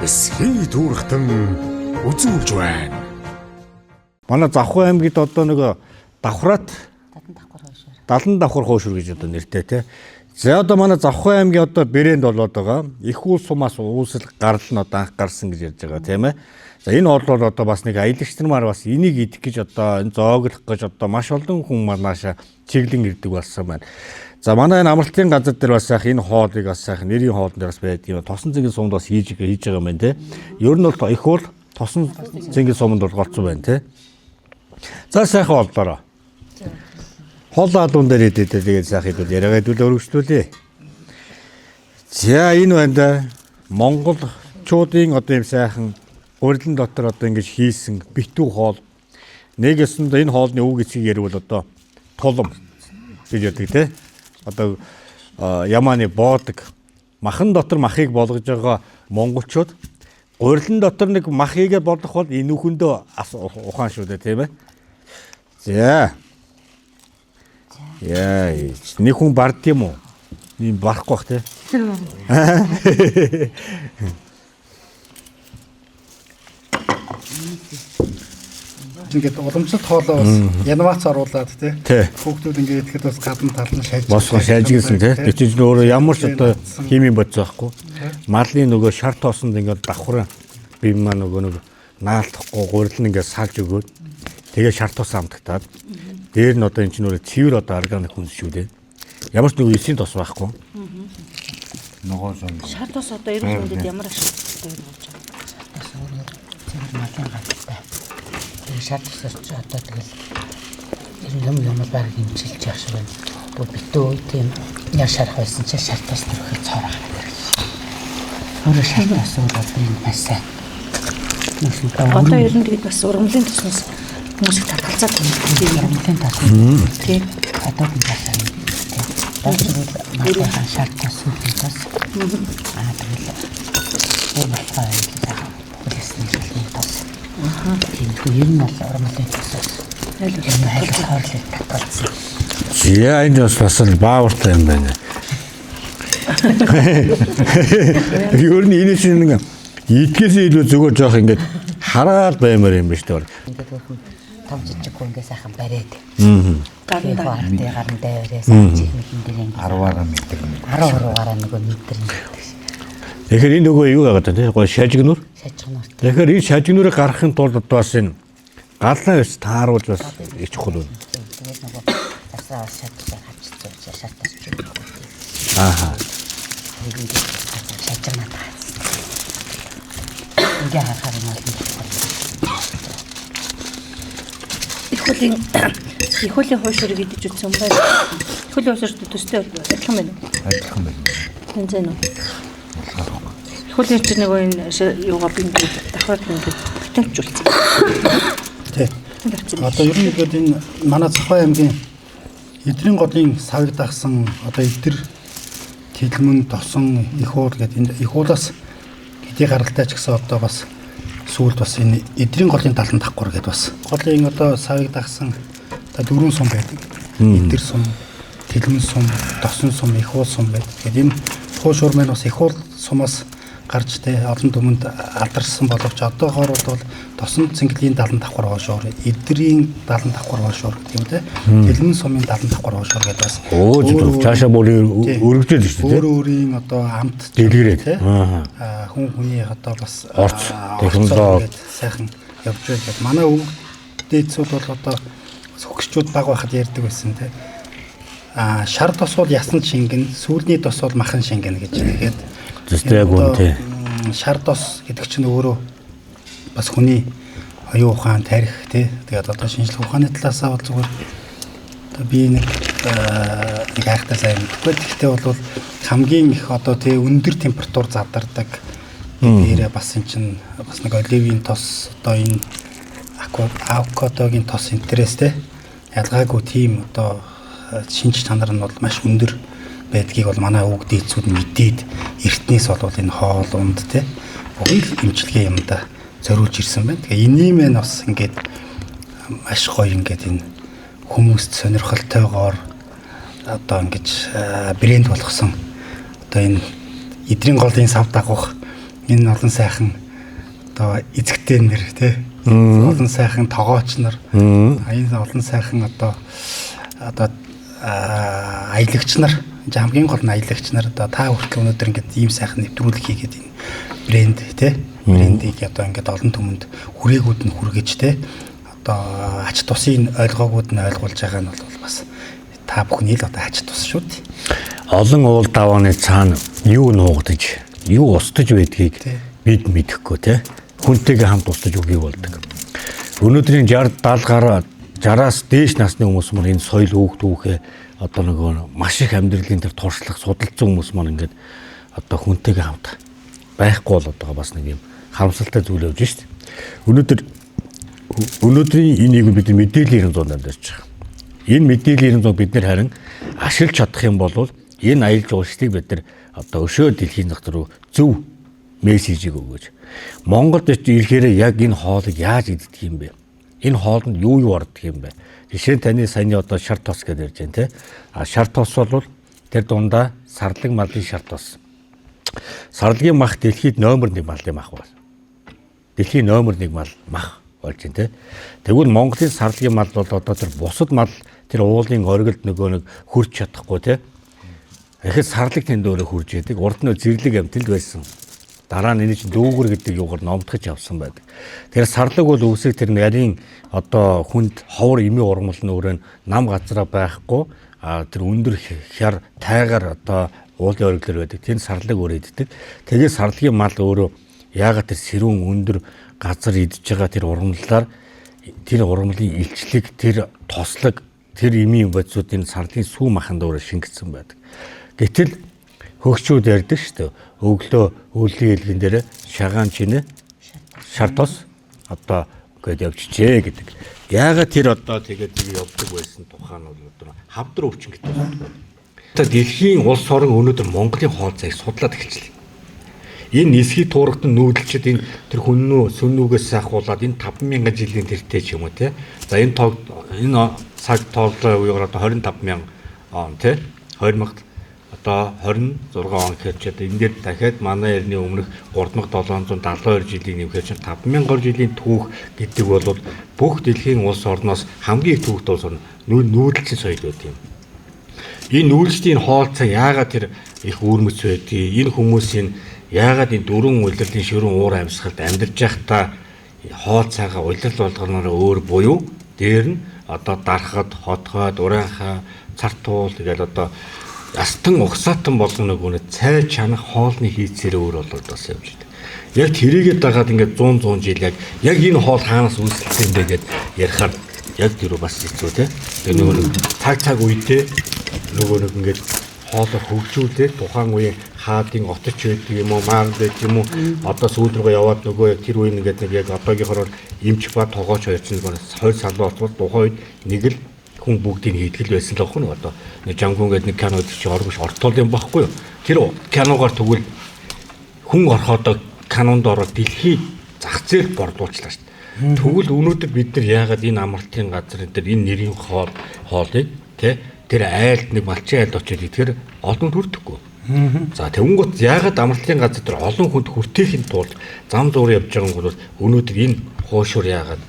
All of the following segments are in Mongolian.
эсхий дүүрхтэн үзүүлж байна. Манай Завхай аймагт одоо нэг давхраад Далан давхар хойшур гэж одоо нэртэй те. За одоо манай Завхай аймгийн одоо брэнд болоод байгаа. Их уул сумаас үүсэл гарал нь одоо анх гарсан гэж ярьж байгаа тийм ээ. За энэ бол одоо бас нэг аялагч нар бас энийг идэх гэж одоо энэ зооглох гэж одоо маш олон хүн манааша чиглэн ирдэг болсон байна. За манай энэ амралтын газар дээр бас яг энэ хоолыг бас яг нэрийн хоолн дээр бас байдаг юм. Тосон зингийн сумд бас хийж байгаа юм байна те. Ер нь бол их уул тосон зингийн сумд бол голцсон байна те. За сайхан боллоо. Хоолоо дуун дээр идээд тэгээд сайхан идэл яриагаа хэдүүл өргөжлүүлээ. За энэ байна да монголчуудын одоо юм сайхан урилан дотор одоо ингэж хийсэн битүү хоол. Нэг ясанд энэ хоолны үг эцгийг ярил одоо тулам гэж яддаг те. Одоо ямааны боодог махан дотор махыг болгож байгаа монголчууд урилан дотор нэг махыг болгох бол энэ үхэндөө ухаан шүү дээ тийм ээ. За. Яа, нэг хүн бард юм уу? Ийм барахгүй бах те. Ингээд уламжлалт хоолоо бас янвац оруулаад те. Хүүхдүүд ингээд ихэд бас гадна тал нь шалж. Босгоо шалжигсэн те. Тэд чинь өөрөө ямар ч одоо химийн бодис байхгүй. Малын нөгөө шар тоосонд ингээд давхраа бим маа нөгөө наалтахгүй гурил нь ингээд салж өгөөд тэгээ шар тоос амтагтаад дээр нь одоо энэ чинь өөрөө цэвэр одоо органик хүнс шүү дээ. Ямар ч нөгөө эсийн тос байхгүй. Нөгөө шар тос одоо эрүүл мэндэд ямар ашигтай юм болж байгаа. Шар тос өөрөө цэвэр малын гадтай. Шар тосч одоо тэгэл юм баг хэмжилж явах шиг байна. Бо битүү тийм яар шарах байсан чи шар тос төрөхөд цоор гараад ирсэн. Өөрөө шар тос өөрөө энэ масаа. Одоо ер нь тэгээд бас ургамлын тоснос хүмүүсийг татгалзаад байна. Ургамлын тос. Тийм. Одоо энэ масаа. Тэгээд малын шар тос үгүй тос. Тэгэл өөр малгай хэлсэн шалны тос. Тийм ер нь бол ургамлын тос. Энэ хайлт хоолыг татгалзсан. Яа энэ бас баавартай юм байна. Ер нь энэ чинь нэг идгээс илүү зүгээр жоох ингээд хараад баймаар юм биш үү? Ингээд хүн том жижиг хүн ингээ сайхан бариад. Гарын дээрээс чихмэлэн дээр ингээ 10-аараа метр. 10-аараа нөгөө метр. Тэгэхээр энэ нөгөө юу байгаа те гоо шажигнур. Шажигнур. Тэгэхээр энэ шажигнурыг гаргахын тулд одоо бас энэ галлаа ус тааруулж бас их чухал байна. Тэгээд нөгөө асаа шатсан хавчсан шатсан ч юм. Ааха. Тэгээд шажигнаа таа. Ингээ харахаар юм байна. Их хулийн хуушрыг идэж үзсэн юм байна. Их хулийн хуушрт төстэй адилхан байна уу? Адилхан байна. Тэнцээ нөө. Их хулийн чинь нөгөө энэ юугаа бингүүд давхраад бингүүд бүтэмжүүлсэн. Тий. Одоо ер нь ингээд энэ манай Завхай аймгийн эдрийн голын савыг дагсан одоо эдэр тэлмэн тосон их уул гэдэг энэ их уулаас хэдий гаралтай ч гэсэн одоо бас сүүлд бас энэ эдрийн голын талан давхар гэдэг бас голын одоо савыг дагсан одоо 4 сум байдаг. Эдэр сум, тэлмэн сум, тосон сум, их уул сум байдаг. Тэгээд энэ хуушур маань бас их уул сумаас гарч тэ олон түмэнд алдарсан боловч одоогоор бол тосон цэнгэлийн далан давхар хоошуур, эдрийн далан давхар хоошуур гэдэг юм тэ. Тэлмэн сумын далан давхар хоошуур гэдэг бас цаашаа бүр өргөжлөл шүү дээ. Өөрийн одоо амт дэлгэрээд тэ. Хүн хүний одоо бас технологи сайхан явж байгаа. Манай өвгдээцүүд бол одоо хөгшчүүд баг байхад ярьдаг байсан тэ. Шар тос бол ясан шингэн, сүүлний тос бол махан шингэн гэж тэгээд зөвхөн гүн тий. Шар тос гэдэг чинь өөрөө бас хүний оюун ухаан, тарих тий. Тэгээд одоо шинжлэх ухааны талаасаа бол зүгээр одоо би нэг айхтаа сайн мэдгүй. Гэхдээ бол хамгийн их одоо тий өндөр температур задардаг. Тэрээ бас энэ чинь бас нэг оливийн тос одоо энэ авокадогийн тос интерес тий. Ялгаагүй тийм одоо шинж чанар нь бол маш өндөр байдгийг бол манай өвөг дээдсүүд мэдээд эртнээс бол энэ хоол унд те бүгд имчилгээ юмда зориулж ирсэн байна. Тэгээ энийг мэн бас ингээд маш гоё ингээд энэ хүмүүст сонирхолтойгоор одоо ингэж брэнд болгосон одоо энэ эдрийн голын сав дагах энэ олон сайхан одоо эзэгтэй нэр тий. Олон сайхан тогооч нар. Энэ олон сайхан одоо аялагч нар, хамгийн гол нь аялагч нар одоо та хүртэл өнөөдөр ингээд ийм сайхан нэвтрүүлэг хийгээд энэ брэнд тий. Брендийг одоо ингээд олон түмэнд хүрээгүүд нь хүргэж тий. Одоо ач тусын ойлгоогууд нь ойлгуулж байгаа нь бол бас та бүхний л одоо ач тус шүү дээ. Олон уул давааны цаана юу нуугдаж, юу устж байдгийг бид мэдэхгүй тий. Хүнтэйгээ хамт устж үгүй болдог. Өнөөдрийн 60 70 гаруй 60-аас дээш насны хүмүүс маань энэ соёл хөөгдөхөө одоо нөгөө маш их амьдралын дээр туршлах судалсан хүмүүс маань ингээд одоо хүнтэйгээ хамт байхгүй болоод байгаа бас нэг юм харамсалтай зүйл явж шít. Өнөөдрийн энийг бид мэдээллийн 900-д амьдарч байгаа. Энэ мэдээллийн 900 бид нар харин ашиглаж чадах юм бол энэ аялал жуулчлалыг бид нар одоо өшөө дэлхийн зах руу зөв мессежийг өгөөж Монголд ирэхээр яг энэ хоолыг яаж идэх юм бэ? Энэ хоолнд юу ордог юм бэ? Жишээ нь таны саяны одоо шар тос гэж ярьж байна те. А шар тос бол тэр дундаа сарлаг малын шар тос. Сарлагын мах дэлхийд номер 1 малын мах байна. Дэлхийн номер 1 мах болж байна те. Тэгвэл Монголын сарлагын мал бол одоо тэр бусад мал тэр уулын оргилд нөгөө нэг хүрч чадахгүй те. Эхэл сарлаг тэнд өөрөө хүрж яадаг. Урд нь зэрлэг амтэлд байсан. Дараа нь энэ чинь дүүгэр гэдэг юугаар номдгож явсан байдаг. Тэр сарлаг бол үсэг тэр нарийн одоо хүнд ховор эми ургамал нь өөрөө нам газараа байхгүй тэр өндөр хяр тайгаар одоо уулын оргилор байдаг. Тэр сарлаг өөрөө иддэг. Тэгээд сарлагын мал өөрөө яагаад тэр сэрүүн өндөр газар идж байгаа тэр ургамлаар тэр ургамлын илчлэг тэр тослог тэр эми бодисуудын сарлагын сүү маханд өөрөө шингэсэн байдаг. Гэтэл хөгчүүд ярьдаг шүү дээ. Өглөө өвлийн хэлгэн дээр шагаан чинэ шар тос одоо гээд явчихжээ гэдэг. Яагаад тэр одоо тэгээд явдаг байсан тухайн нь бол хавдар өвчин гэдэг байна. Тэгээд дэлхийн улс орон өнөөдөр Монголын хоол цайг судлаад эхэлчихлээ. Энэ нисхий туурагтан нүүдэлчд энэ тэр хүннүү сүннүүгээс ахуулаад энэ 5000 жилийн тэртээ ч юм уу те. За энэ цаг тооллоо үеэр одоо 25000 он те 2000 одоо 26 он гэхэд энэ дээр дахиад манай эртний өмнөх 3772 жилийн нэмэхээр чинь 5000 жилийн түүх гэдэг бол бүх дэлхийн улс орноос хамгийн их түүхт улс орно нүүдэлчин соёл байдаг юм. Энэ нүүдэлчдийн хоол цай яагаад тэр их үүрмэц байдгийг энэ хүмүүсийн яагаад энэ дөрвөн улирлын ширүүн уур амьсгалд амьдарч байхдаа хоол цайгаа улирал болгоноор өөр буюу дээр нь одоо дарахад хотхойд ураанхаа цартуул тэгэл одоо ястан угсаатан болгоно гүнэ цай чанах хоолны хийцээр өөр болоод бас явж байна. Яг тэрийгээ дагаад ингээд 100 жил яг энэ хоол хаанаас үүсэлсэн бэ гэд ярихаар яг тэр бас хэцүү те. Тэгээ нөгөө цаг үедээ нөгөө нэг ингээд хоолоо хөгжүүлээд тухайн үеийн хаадын отч байдаг юм уу маань байдаг юм уу одоо сүүл рүү яваад нөгөө яг тэр үеийн ингээд нэг яг одоогийнхоор эмч ба тогооч хоёр ч нэг хоёр салбар оцвол тухайн үед нэг л хүн бүгдийг хийтгэл байсан л ахгүй одоо нэг жамгун гэдэг нэг кинод чи оргош ортол юм байхгүй юу. Тэр киногоор тэгвэл хүн ороход канонд ороод дэлхий зах зээл бордуулчлаа шүү дээ. Тэгвэл өнөөдөр бид нар яагаад энэ амралтын газар дээр энэ нэрийн хоолыг тий тэр айлд нэг малчин айлд очиод идэхээр олон хүрдэхгүй. За тэгэнгүүт яагаад амралтын газар дээр олон хүнд хүртээхийн тулд зам зуур явж байгаа юм бол өнөөдөр энэ хуушур яагаад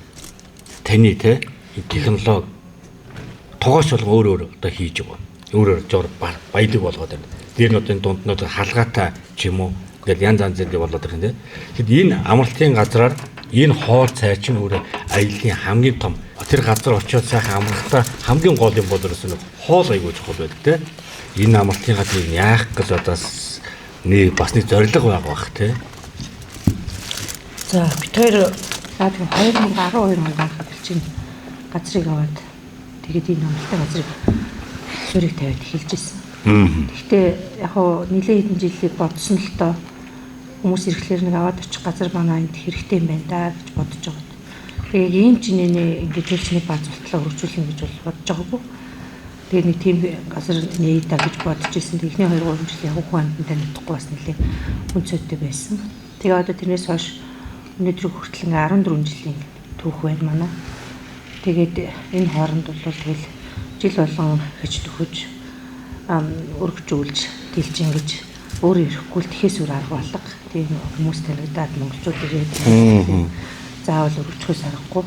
таны тий технологи тогооч болго өөр одоо хийж байгаа. Өөрөөр жоор баялаг болгоод байна. Тэр нь одоо дунднууд халгаатай ч юм уу ингээл янз янзын болоод байна тийм. Тэгэхэд энэ амралтын газраар энэ хоол цай чинь өөрөө аяллаа хамгийн том тэр газар очиод сайхан амралтаа хамгийн гол юм бол ерөөсөө хоол аягүй чухал байдаг тийм. Энэ амралтын газрыг яах гэж одоо нэг бас нэг зорилго байгаа бах тийм. За бид хоёр 2012 онд анх чинь газрыг аваад тэгээд энэ амралтын газрыг суурийг тавиад эхэлж ирсэн. Гэхдээ яг хоо нэлээд хэдэн жилийг бодсон л доо хүмүүс ирэхлээр нэг аваад очих газар манай энд хэрэгтэй юм байна да гэж бодож байгаа. Тэгээд ийм ч ингэж хэлсний бааз болтлоо хөгжүүлнэ гэж бол бодож байгаагүй. Тэгээд нэг тийм газар нээе да гэж бодож ирсэн. Эхний 2-3 жил яг хүн амьтантай мэдхгүй бас нэлээд үнцөдтэй байсан. Тэгээд одоо тэрнээс хойш өнөөдөр хүртэл 14 жилийн түүх байна манай. Тэгээд энэ хооронд бол тэгэл жил болгон хийж төхөж өргөжүүлж дэлж ингэж өөрөө ирэхгүй л тэхээс өөр арга болго. Тийм хүмүүс танигдаад монголчууд ирээд заавал өргөжхөөс аргагүй.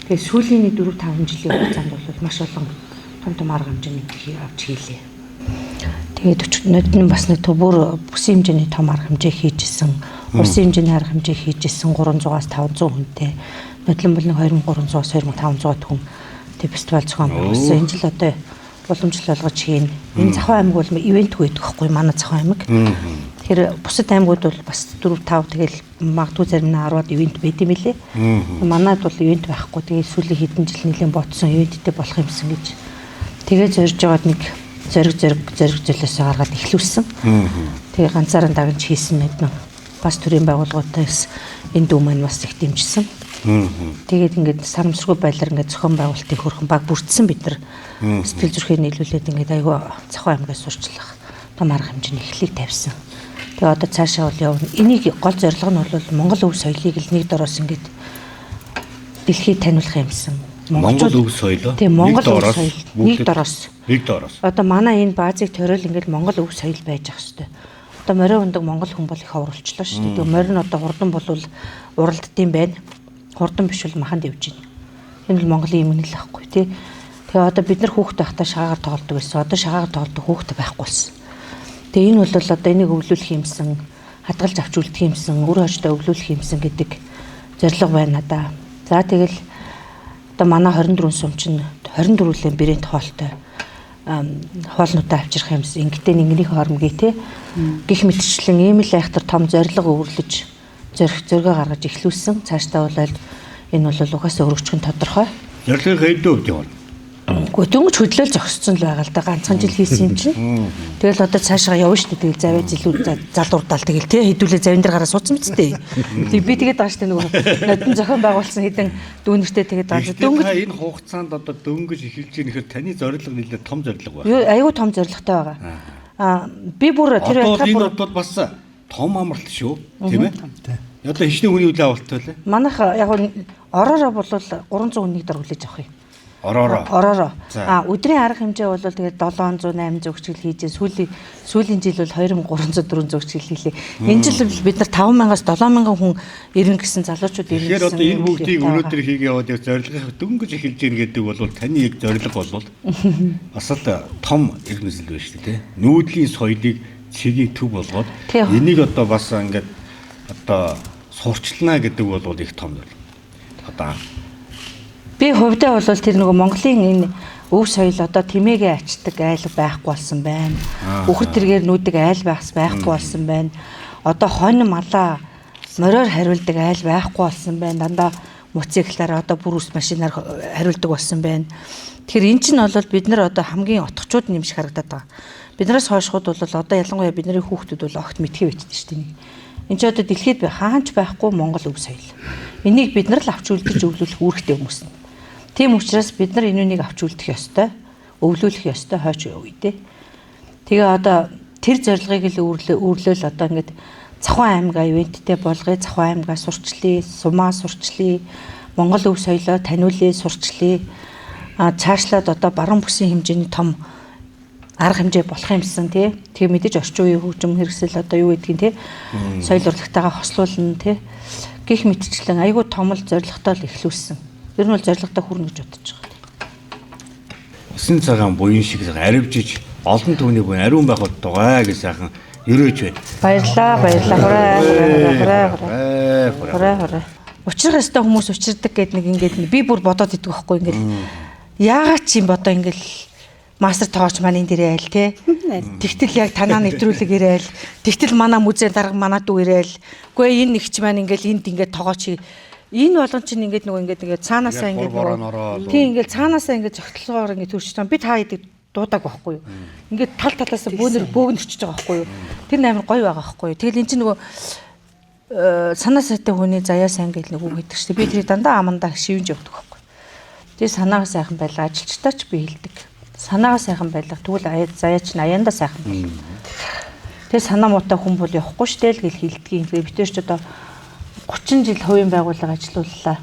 Тэгээ сүүлийн 4-5 жилийн хугацаанд бол маш олон том арга хэмжээний авч хийлээ. Тэгээд өчигдөр бас нэг бүр бүсийн хэмжээний том арга хэмжээ хийжсэн, улсын хэмжээний арга хэмжээ хийжсэн 300-аас 500 хүнтэй. Нодлон бол нэг 2300-аас 2500 хүн тэг фестивал зохион байгуулсан. Энэ жил одоо боломжтой болгож хийн. Энэ Захын аймаг бол ивент байдаг байхгүй манай Захын аймаг. Тэгэхээр бусад аймагуд бол бас 4-5 тэгэл магадгүй зарим нь 10-аад ивент байд юм лээ. Манайд бол ивент байхгүй. Тэгээ сүүлийн хэдэн жил нэлээд бодсон ивенттэй болох юмсан гэж. Тэгээ зорж байгаад нэг зориг золиос гаргаад эхлүүлсэн. Тэгээ ганцаараа дагнж хийсэн мэднэ. Бас төрийн байгууллагуудаас энэ дүү маань бас их дэмжсэн. Тэгээд ингээд санамсаргүй байдлаар ингээд зохион байгуулалтын хөрхөн баг бүрдсэн бид нар сэтгэл зүрхээ нийлүүлээд ингээд айгүй Захын аймгаас сурчлах том арга хэмжээний эхлэлийг тавьсан. Тэгээ одоо цаашаа бол явна. Энийг гол зорилго нь бол Монгол өв соёлыг л нэг дороос ингээд дэлхийд таниулах юмсан. Монгол өв соёлоо. Тийм Монгол өв соёл нэг дороос. Нэг дороос. Одоо манай энэ баазыг тойрол ингээд Монгол өв соёл байж ах хэвээр. Одоо морин ундаг монгол хүн бол их авралчлаа шүү дээ. Тэгээ морин одоо хурдан болвол уралддсан байна. Хурдан биш бол маханд явж байна. Энэ бол Монголын юм нэг л ахгүй тий. Тэгээ одоо бид нар хүүхэд байхдаа шагаагаар тоглодог байсан. Одоо шагаагаар тоглодог хүүхэд байхгүй болсон. Тэгээ энэ бол одоо энийг өвлүүлэх юмсан, хадгалж авч үлдэх юмсан, өөр хожтой өвлүүлэх юмсан гэдэг зорилго байна надаа. За тэгэл одоо манай 24 сум чинь 24-лийн брэнд хоолтой хоолнуудаа авчрах юмсан. Ингээд нэгнийх хормгийн тий. Гэх мэтчлэн ийм л айхтар том зорилго өвөрлөж зөргөө гаргаж эхлүүлсэн. Цаашдаа бол энэ бол угаасаа өргөчгөн тодорхой. Зорилгын хэдэн хувьд явна? Гэхдээ дөнгөж хөдлөөл зогссон л байгаа л да. Ганцхан жил хийсэн юм чинь. Тэгэл одоо цаашаа явна шүү дээ. Тэгэл заваа жилүүд залуурдаал тэгэл тий хэдүүлээ завин дээр гараа суудсан мэт дээ. Тэг би тэгээд байгаа шүү дээ нөгөө нодон зохион байгуулсан хэдэн дүүнэртэй тэгээд байгаа. Дөнгөж энэ хугацаанд одоо дөнгөж эхэлж байгаа нөхөр таны зорилго нэлээд том зорилго байна. Айгүй том зорилготой байгаа. Би бүр тэр байтгаа бүр энэ бол бас том амралт шүү, тийм ээ? Одоо хичнээн хүний үйл авалт байлаа. Манайх яг ороороо бол 300 хүнийг дор хүлээж авах юм. Ороороо. Өдрийн арга хэмжээ бол тэгээд 700 800 хичээл хийж сүүлийн жил бол 2300 400 хичээл хийлээ. Энэ жил бид нар 5000-аас 7000 хүн ирнэ гэсэн залуучууд ирнэ. Тэгэхээр одоо энэ бүгдийг өнөөдөр хийгээ яваад зорилго дөнгөж эхэлж гин гэдэг бол таны яг зорилго болвол бас л том эрмэсэл байна шүү дээ. Нүүдлийн соёлыг цэгийг төв болгоод энийг одоо бас ингээд одоо сурчлана гэдэг бол их том зүйл. Одоо би хувьдаа бол тэр нөгөө Монголын энэ өв соёл одоо тэмээгээ ачдаг айл байхгүй болсон байна. Үхэр тэргээр нүүдэг айл байхгүй болсон байна. Одоо хонь малаа мориор хариулдаг айл байхгүй болсон байна. Дандаа мотоциклаар одоо бүр ус машинаар хариулдаг болсон байна. Тэгэхээр эн чинь бол бид нар одоо хамгийн отгочууд юм шиг харагдаад байгаа. Биднээс хойшхууд бол одоо ялангуяа бидний хүүхдүүд бол огт мэдхий байцдаг шүү дээ. Энд ч одоо дэлхийд хаанч байхгүй Монгол өв соёл. Энийг бид нар л авч үлдэж өвлүүлэх үүрэгтэй хүмүүс нь. Тийм учраас бид нар энэ үнийг авч үлдэх ёстой, өвлүүлэх ёстой хойч үедээ. Тэгээ одоо тэр зорилгыг л өөрлөөл одоо ингээд Захын аймгаа ивенттэй болгоё, Захын аймгаа сурчлаа, сумаа сурчлаа, Монгол өв соёлоо таниулъя, сурчлаа. Цаашлаад одоо баруун бүсийн хэмжээний том арга хэмжээ болох юмсан тий. Тэгээ мэдээж орчин үеийн хөгжим хэрэгсэл одоо юу гэдгийг тий. Соёл урлагтайгаа хослуулна тий. Гэх мэтчлэн айгүй том л зорилготой л эхлүүлсэн. Ер нь бол зорилготой хүрнэ гэж бодож байгаа. Усан цагаан буян шиг аривжиж олон түүний буян ариун байх болтугай гэж сайхан өрөөж байна. Баярлаа. Хураа. Учрах ёстой хүмүүс учирдаг гэдэг нэг ингээд би бүр бодоод идэх байхгүй ингээд яагаад чи бодоо ингээд мастер тоогч маань энэ дээрээ айл те. Тэгтэл яг танаа нэвтрүүлэг ирээл. Тэгтэл манай музей дарга манай дүү ирээл. Үгүй энэ нэгч маань ингээд энд ингээд тоогооч. Энэ болгон чинь ингээд нөгөө цаанаасаа ингээд тийм ингээд цаанаасаа ингээд зөгтлөөр ингээд төрчих юм. Би та идэг дуудаг байхгүй юу? Ингээд тал талаас бөөгнөрчиж байгаа байхгүй юу? Тэр амар гоё байгаа байхгүй юу? Тэгэл эн чинь нөгөө санаа сайтай хүний заяа сайн гэж нэг үг хэлдэг шүү дээ. Би тэрийг дандаа амандаа шивэнж явдаг байхгүй. Тэгээ санаагаа сайхан байлгаа ажилчтаач би хэлдэг. Санаагаа сайхан байлга тэгвэл заяач нь аяндаа сайхан байна. Тэгээ санаа муутай хүн бол явахгүй шүү дээ л гэж хэлдгийг. Тэгээ битэрч одоо 30 жил хувийн байгууллага ажиллауллаа.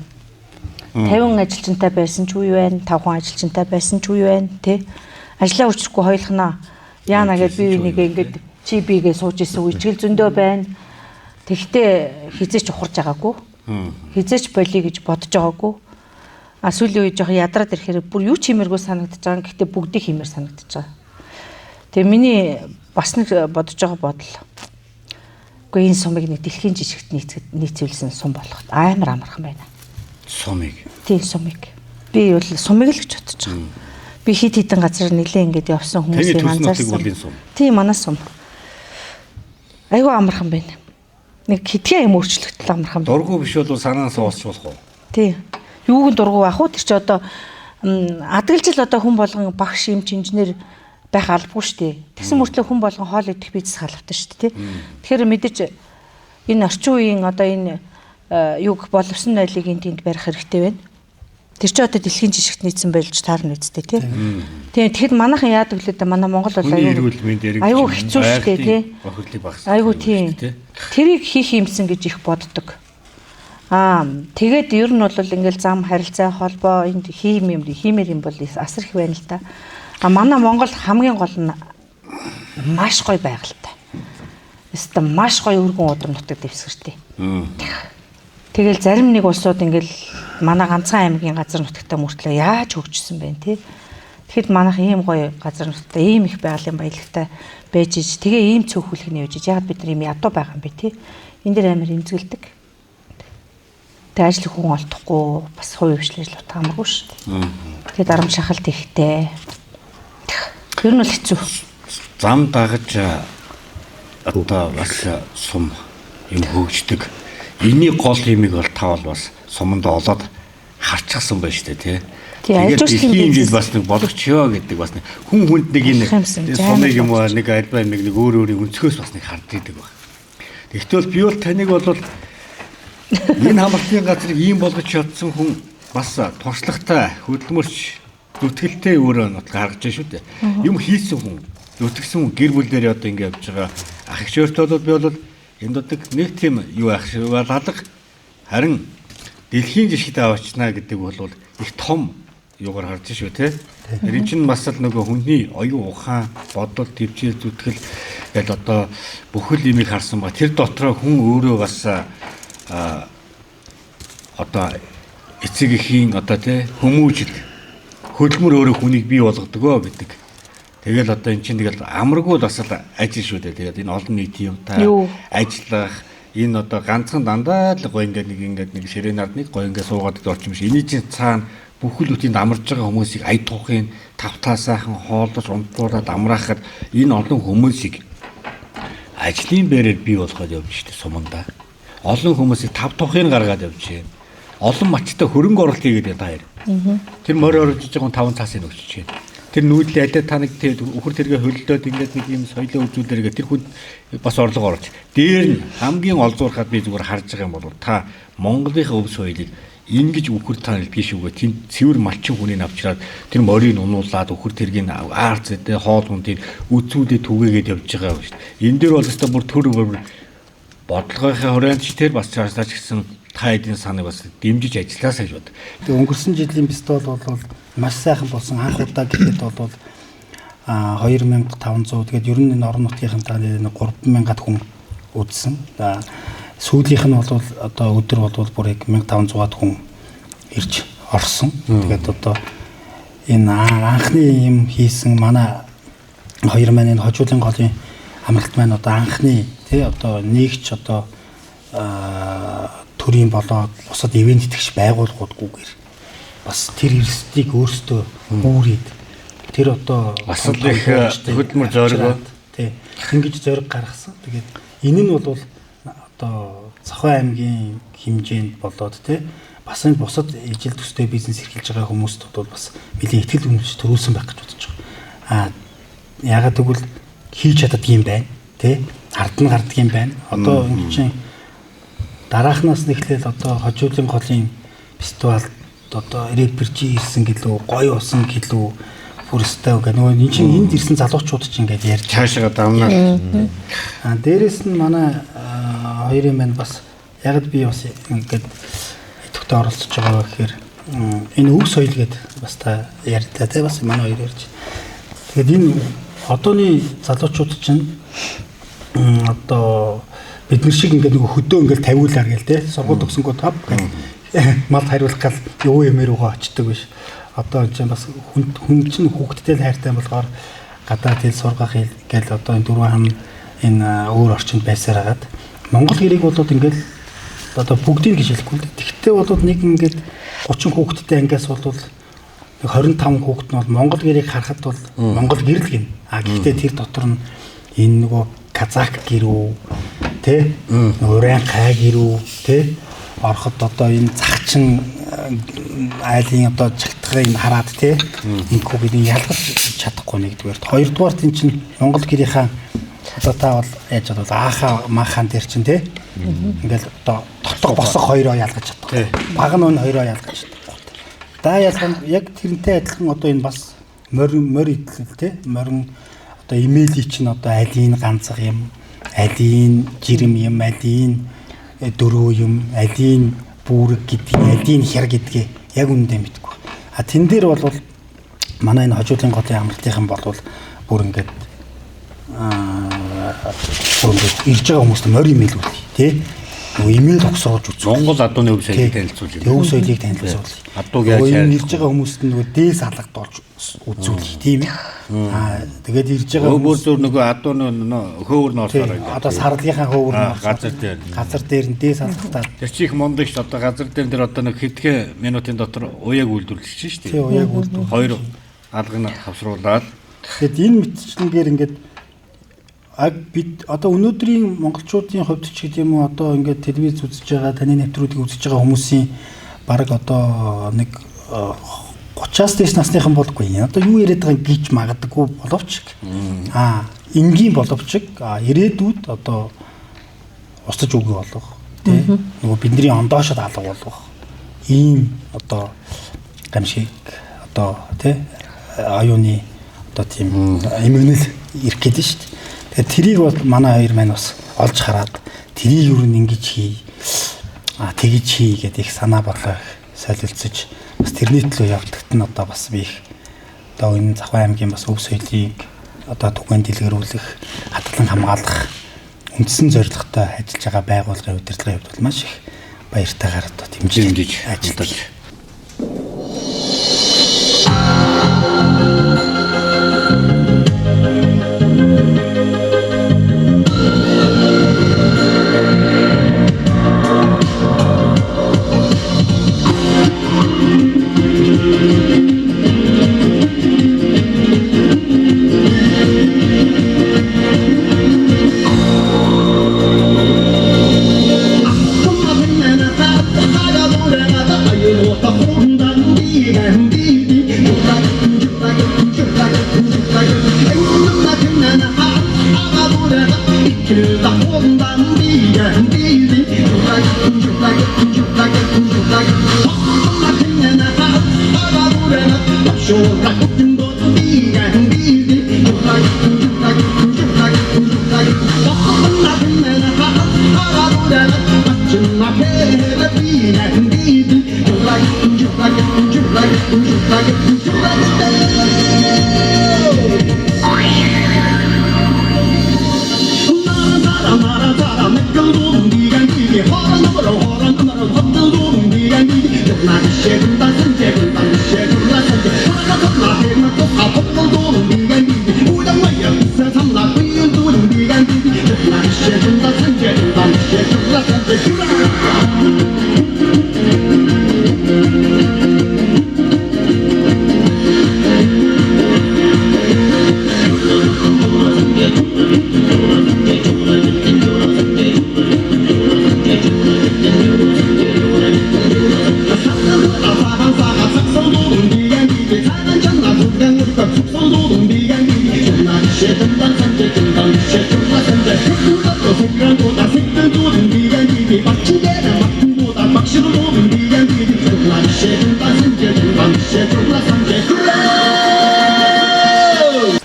50 ажилчинтай байсан ч үе байна, 5 хүн ажилчинтай байсан ч үе байна, тий. Ажлаа өчрөхгүй хойлохноо. Яана гэд би энийг ингээд чи бигээ сууж исэн үечгэл зөндөө байна. Тэгтээ хизээч ухарж байгаагүй. Хизээч болиё гэж бодож байгаагүй. А сүүлийн үе жоохон ядраад ирэхээр бүр юу ч хиймэргүй санагдаж байгаа. Гэхдээ бүгдийг хиймээр санагдаж байгаа. Тэгээ миний бас нэг бодож байгаа бодол. Гэхдээ энэ сумыг нэг дэлхийн жижигт нийцүүлсэн сум болох амар амархан байна. Сумыг. Тийм сумыг. Би бол сумыг л гэж бодож байгаа. Би хит хитэн газар нэлээ ингээд явсан хүмүүсийн анзаарсан. Тийм манай сум. Айгуу амархан байна. Нэг хитгэн юм өөрчлөгдөл амархан байна. Дургу биш бол санаанаас уусч болох уу? Тийм. Юуг нь дургу байх уу? Тэр чи одоо адгалжил одоо хүн болгон багш эмч инженер байх албагүй шүү дээ. Тэгсэн мөртлөө хүн болгон хоол идэх бизнес халбтай шүү дээ, тий. Тэгэхээр мэдээж энэ орчин үеийн одоо энэ юг боловсон нойлыг энэ тэнд барих хэрэгтэй байна. Тэр чи одоо дэлхийн жишгт нийцсэн байлж таарна үсттэй, тий. Тэгэхээр манайхан яадаг лээ дээ, манай Монгол бол аюу хэцүү шүү дээ, тий. Аюу тийм. Тэрийг хийх юмсан гэж их боддог. Тэгээд ер нь бол ингээл зам харилцаа холбоо энд хиймээр юм бол асар их байна л да. Манай Монгол хамгийн гол нь маш гоё байгальтай. Эсвэл маш гоё өргөн удар нутаг дэвсгэртэй. Тэгэл зарим нэг улсууд ингээл манай ганцхан аймгийн газар нутагтаа мөртлөө яаж хөгжсөн бэ те. Тэгэхэд манайх ийм гоё газар нутагтаа ийм их байгалийн баялагтай байж иж тэгээ ийм цөөхөлгний үжиж яагаад бид нар ийм ядуу байгаа юм бэ те. Энд дэр амар эмзгэлдэг. Тэг ажил хүн олдохгүй бас хувь хвшлэл утга хамаагүй ш. Тэгээд дарам шахалт ихтэй. Ер нь л хэцүү. Зам дагаж одоо бас сум юм хөгждөг. Энийг гол юмыг бол тавал бас суманд олоод харчихсан байна шүү дээ, тий. Тэгээд бас нэг болгочё гэдэг бас нэг хүн хүнд нэг энэ сумыг юм аа нэг альбаа нэг өөр өөрийн өнцгөөс бас нэг хард идэг баг. Тэгтэл би бол таныг бол энэ хамартны газрыг ийм болгож чадсан хүн бас туршлагатай хөдөлмөрч зүтгэлтэй өөрөө нутаг харгаж байна шүү дээ. Юм хийсэн хүн, зүтгэсэн хүн гэр бүл дээр одоо ингэ явж байгаа ах эгч өөртөө бол би бол энд одоо нэг тийм юу ах шиг алга харин дэлхийн жишгт аваачнаа гэдэг бол их том юугаар харж шүү те. Тэр чинь бас л нөгөө хүний оюун ухаан, бодол, төвчээр зүтгэл гэдэг одоо бүхэл юмыг харсан ба тэр дотроо хүн өөрөө бас одоо эцэг эхийн одоо те хүмүүжил хөдөлмөр өөрөө хүнийг бий болгодог гэдэг. Тэгэл одоо эн чинь тэгэл амаргүй бас л ажил шүү дээ. Тэгээд энэ олон нийтийн юмтай ажиллах энэ одоо ганцхан дандаа л гоё ингээд нэг ширээнард нэг гоё ингээд суугаад орчим биш. Эний чинь цаана бүхэл бүтээнд амарж байгаа хүмүүсийг ая тухын тавтаасаахан хоолдож унтуулаад амраахад энэ олон хүмүүсийг ажлын байраар бий болгоод явж штэ суманда. Олон хүмүүсийг тав тухыг гаргаад явж байна. Олон мачтай хөрөнгө оруулалт хийгээд та хоёр. Тэр морь орж иж байгаа 5 цаасын өгчөж байна. Тэр нүүдлийн адил та нэг өхөр тэргээ хөлдөөд ингээд нэг юм соёлын үзүүлэлэргээ тэр хүн бас орлого оруулж. Дээр нь хамгийн олзуурхад би зүгээр харж байгаа юм бол та Монголынхаа өв соёлыг ингэж өхөр таанал биш үгүй тийм цэвэр малчин хүнийг авчираад тэр морийг унуулад өхөр тэргийн аар зэдэ хоол хүндийг үзүүлээд түгээгээд явж байгаа юм шүү дээ. Энэ дээр бол өстой бүр төр бодлогынхаа хүрээнд тэр бас цаашдаач гэсэн та эдийн санааг бас дэмжиж ажилласаа гэж бод. Тэгээ өнгөрсөн жилийн бистол бол маш сайхан болсон анх удаа гэхэд бол 2500 тэгээд ер нь энэ орон нутгийнхаа 3000-аад хүн үзсэн. Сүүлийнх нь бол одоо өдөр бол бүр 1500-аад хүн ирж орсон. Тэгээд одоо энэ анхны юм хийсэн манай хоёр маань энэ хожуулын голын амралт маань одоо анхны тий одоо нэгч одоо төрийн болоод бусад ивент итгэж байгууллагуудгүйгээр бас тэр эрсдийг өөрсдөө үүрээд тэр одоо бас л их хөдөлмөр зориг тий ингэж зориг гаргасан. Тэгээд энэ нь бол одоо Цахой аймгийн хэмжээнд болоод тий бас энэ бусад ижил төстэй бизнес эрхэлж байгаа хүмүүст бол бас нэлийн ихтгэл үнэмш төрүүлсэн байх гэж бодож байгаа. Ягаад гэвэл хийж чаддаг юм байна тий ард нь гардаг юм байна. Одоо энэ чинь дараахнаас нэхлээл одоо хожуулын голын фестивал одоо рэперчи ирсэн гэлөө гоё усан гэлөө бүрстэй гэх нөгөө энэ чинь энд ирсэн залуучууд чинь ингээд ярьж цаашаа давнаа. Дээрээс нь манай хоёрын маань бас яг би бас ингээд идэвхтэй оролцож байгаа гэхээр энэ өв соёл гэдэг бас та ярьдаа тий бас манай хоёр ярьж. Тэгэхэд энэ одооны залуучууд чинь одоо бид нар шиг ингээд нөгөө хөдөө ингээд тавиулаар гээл те сургууль төгсөнгөө топ мал хариулах гал юу юмэр угаа очдөг биш. Одоо энэ бас хүн чинь хүүхдтэй л хайртай болохоор гадаад хэл сургах гээл одоо энэ 4 хам энэ өөр орчинд байсаар хагаад монгол хэрийг болоод ингээд одоо бүгдийг гişэлэхгүй л. Тэгтээ болоод нэг ингээд 30 хүүхдтэй ангиас болвол 25 хүүхэд нь бол монгол гэрийг харахад бол монгол гэр л гин. Гэхдээ тэр дотор нь энэ нөгөө казак гэрүү тэ уран гай гэрүү тэ ороход одоо энэ цагчин айлын одоо чагтгыг хараад тэ энэ хүүхдийн ялгаж чадахгүй нэгдүгээр. Хоёрдугаар тийм чинь монгол гэрийнхаа одоо та бол яаж бол ааха махан дээр чинь тэ ингээл одоо дотор босох хоёроо ялгаж чадахгүй. Баг нь хоёроо ялгаж чадахгүй. Да ялган яг тэрнтэй адилхан одоо энэ бас морь идэл тэ морин одоо имэйли чинь одоо алийг ганцх юм, алийг жирэм юм, алийг дөрөв юм, алийг бүрэг гэдэг, алийг хэр гэдгээ яг үнэндээ мэдгүй. Тэн дээр бол манай энэ хожуулын голын амралтынхан болвол бүр ингээд ирж байгаа хүмүүст морь имэйлүүлээ тий. Нөгөө имэйл огсоож үз. Монгол адууны өв соёлыг танилцуулъя. Өв соёлыг танилцуулъя. Адууг яаж ирж байгаа хүмүүст нөгөө дээс алгадуулж үзүүлэх тийм ээ. Тэгээд ирж байгаа өөр зур нөгөө адууны хөөвөр ноосоор одоо сарлынхаа хөөвөр газар дээр нь дээс алгатаад тэр чих мондөг ш одоо газар дээр тэр одоо нэг хэдхэн минутын дотор уяг үйлдвэрлэж чинь шүү дээ. Тийм уяг үйлдвэрлэж. Хоёр алганы хавсруулаад тэгээд энэ мэтчлэнгээр ингээд бид одоо өнөөдрийн монголчуудын хувьд ч гэдэг юм уу одоо ингээд телевиз үзэж байгаа таны нэвтрүүлгийг үзэж байгаа хүмүүсийн баг одоо нэг 30-аас дээш насныхан болгүй. Одоо юу яриад байгааг гिच магадгүй боловч энгийн боловч ирээдүйд одоо устж үгүй болох тий нөгөө бидний ондоошод алга болох ийм одоо гамшиг одоо тий аюуны одоо тийм эмгэнэл ирэх гээд нь шүү дээ. Тэгээд тэрийг бол манай хоёр маань бас олж хараад тэрийг юу нэг ингэж хий тэгж хий гэдэг их санаа бодлоо солилцож бас тэрний төлөө явдагт нь одоо бас би их одоо энэ Завхан аймгийн бас өв соёлыг одоо түгээн дэлгэрүүлэх хадгалан хамгаалах үндсэн зорилготой ажиллаж байгаа байгууллагын удирдлагын хувьд бол маш их баяртайгаар одоо дэмжиж ажиллаж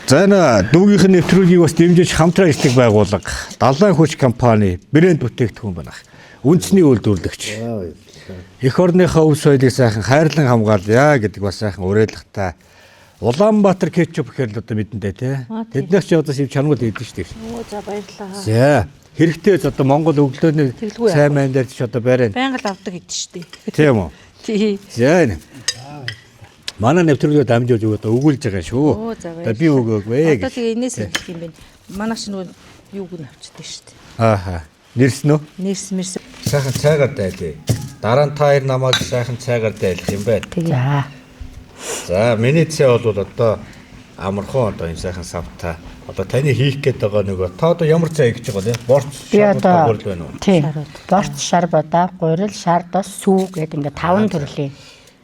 За энэ дүүгийнх нь нэвтрүүлгийг бас дэмжиж хамтран ажиллах байгууллага Далайн хүч компани брэнд бүтээгдэхүүн байна. Үндэсний үйлдвэрлэгч. Эх орныхоо өв соёлыг сайхан хайрлан хамгаалъя гэдэг бас сайхан уриалгатай Улаанбаатар кетчуп гэхээр л одоо мэдэндээ тий. Тэднээс ч одоо шив чанагуул хийдэг шүү дээ. Оо за баярлалаа. За хэрэгтэй одоо Монгол өглөөний сайн мань дээр ч одоо барай. Байнга л авдаг гэдэг шүү дээ. Тийм үү? Тий. За энэ. Манай нэвтрүүлгээ дамжуулж өгөөд өгүүлж байгаа шүү. Оо за баярлалаа. Би өгөөгүй Одоо гэж. тэгээ энэс хэлэх юм байна. Манайш нөгөө юуг нь авчдаг шүү дээ. Ааха. Нэрсэн үү? Нэрс мэрс. Сайхан цайгаар дайлээ. Дараа нь та хоёр намайг сайхан цайгаар дайлах юм байна. За. За миний цай бол одоо амархан одоо энэ сайхан савтай. Одоо таны хийх гээд байгаа нөгөө та одоо ямар цай хийж байгаа вэ? Борц Би одоо гурил байна уу? тий. Борц шар бодаа, гурил, шардос, сүү гэдэг ингээд 5 төрлийн.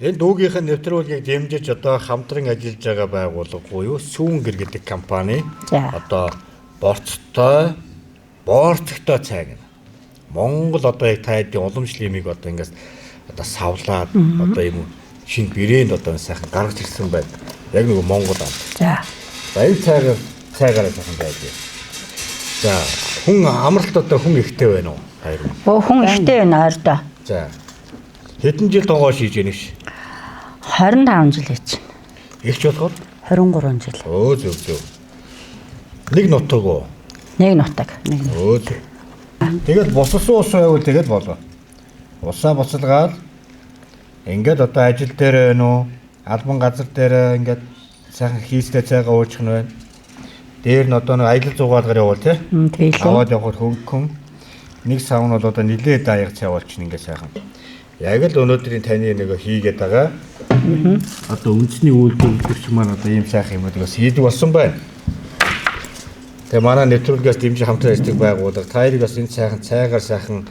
Энэ дүүгийнх нь нэвтрүүлгийг дэмжиж одоо хамтран ажиллаж байгаа байгууллага буюу Сүүнгэр гэдэг компани За. одоо борцтой цай гэнэ. Монгол одоо яг та хэдийн уламжлалыг одоо ингээс одоо савлаад одоо юм шинэ брэнд одоо сайхан гаргаж ирсэн байна. Яг нэг Монгол ам. За. За энэ цайгаар сайхан байлээ. За хүн амралт одоо хүн ихтэй байна уу? Хайр. Хүн ихтэй байна ойрдоо. За хэдэн жил тоогоо шийж яах вэ? 25 жил хийж байна. Игч болохоор 23 жил. өө зөв. Нэг нутаг уу? Нэг нутаг. Өө зөв. Тэгэл боссон ус байвал тэгэл болоо. Усаа буцалгаад ингээд одоо ажил дээр байна уу? Албан газар дээр ингээд сайхан хийстэй цайгаа уучих нь байна. Дээр нь одоо нэг аялал зугаалгаар явуул тий. Тэгэлээ. Аваад явхад хөнгөн нэг сав нь бол одоо нилээ даяг цай болчихно ингээд сайхан. Яг л өнөөдрийн таны нэг хийгээд байгаа. Одоо үндэсний үйлдвэрлэгч маань одоо ийм сайхан юмуд бас хийдэг болсон байна. Тэгээ манай нэвтрүүлгээс дэмжиж хамтран ажилладаг байгууллага та хоёрыг бас энэ сайхан цайгаар сайхан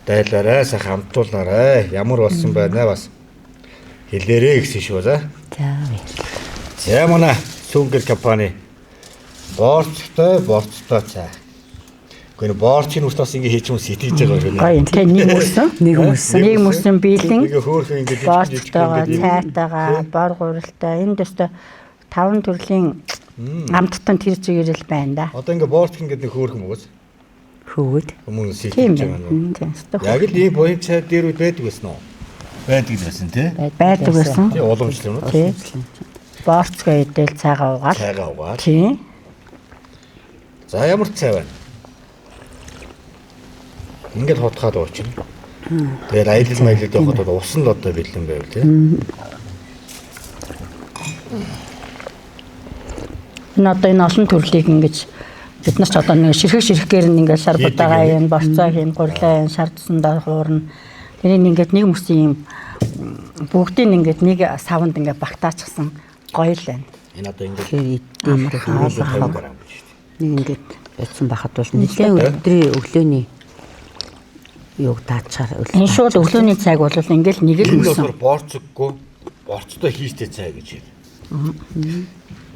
дайлаарай, сайхан хамтуулаарай. Ямар болсон байна бас хэлээрэй гэсэн шүү за. За манай Сүүнгэр компани борцтой цай. Гэхдээ борчийн үрт бас ингэ хийж юм сэтгэж байгаа юм. Гоё энэ нэг мөсөн биелэн Ингээ хөөхөн ингэ борцтойгоо цайтайгаа бор гурилтай энэ дэстэ 5 төрлийн амттан тэр чигээр л байна да. Одоо ингээ борч ингээд нэг хөөхөн мөгөөс Хөөд. хүмүүс Тийм сэтгэж байна. байгаа. Яг л ийм боён цай дээр байдаг гэсэн үү? Байдаг гэсэн тий. Байдаг байсан. Тий уламжлал юм уу? Тий. Борцгоо идэл цайгаа угаал. Цайгаа угаал. Тий. За ямар цай байна? Ингээд хотхоод уучна. Тэгээд аялал маялал явахад одоо ус нь л одоо бэлэн байвал тий. Энэ одоо энэ олон төрлийг ингэж бид нар ч одоо нэг ширхгээр нь ингээд шар будаага юм, борцоо хийн, гурлаа юм, шар тусандаа хуурна. Тэрийг ингээд нэг мөсөн юм бүгдийг ингээд нэг савнд ингээд багтаачихсан гоё л байна. Энэ одоо ингээд Амархан бахаа. Нэг ингээд байсан бахад бол нэгэн өдрийн өглөөний юуг таачаар Энэ шууд өглөөний цайг бол ингээд нэг л Энэ мөсөн. бол борцоггүй борцтой хийстэй цай гэж байна.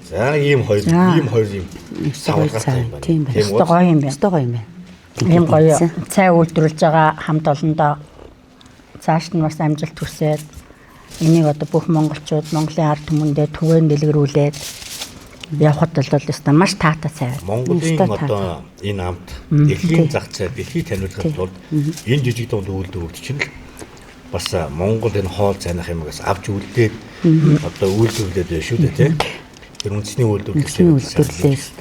За ийм хоёр юм савлгаатай юм байна. Тийм байна. Өстө гоё юм байна. Өстө гоё юм байна. Ийм гоё цай үйлдвэрлэж байгаа хамт олондоо цааш нь бас амжилт хүсээд энийг одоо бүх монголчууд Монголын ард түмэндээ түгээн дэлгэрүүлээд явхад бол өстө маш таатай цай байна. Монголын одоо энэ амт дэлхийн зах зээл дэлхийд таниулахын тулд энэ жижиг дунд үйлдвэрүүд чинь л бас Монгол энэ хоол цайнах юмгаас авч үлдээд одоо үйлдвэрлээд байна шүү дээ тий. Тэр үндэсний үйлдвэрлэлээс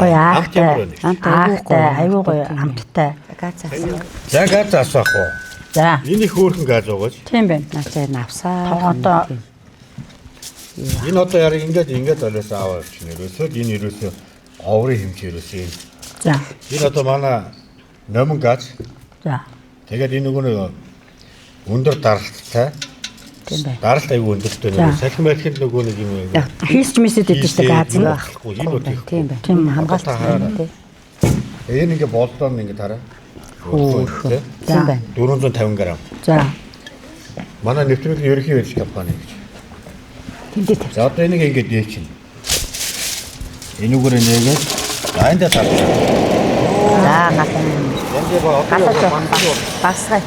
Гоё аатай, аюу гоё амттай. За газ асаах уу? За. Энэ их хөөрхөн газ уугаж. Тийм байна. Нацаа навсаа. Одоо Энэ одоо яг ингээд олоос аваад чинь ерөөсөө энэ ерөөсөө оврын хэмжээрөөс юм. за. Энэ одоо манай номон газ. За. Тэгээд энэ нөгөө өндөр даралттай. Тийм байна. Даралт аягүй өндөртэй нөгөө салхин байлхын нөгөө нэг юм. Хийсч мисэд идэв штэ газ нь. байхгүй. Энэ бол Тийм байна. Тийм хамгаалт. энэ ингээ болдоо нь ингээ тараа. Хөөхөн. Тийм байна. 450 г. За. Манай нэвтрүүлгийн ерөнхий баримт компани гэж. Тэндээ тавь. За одоо энийг ингээ дээ чинь. Энүүгээр нээгээд айнда тав. За галан. Энд одоо Басгай.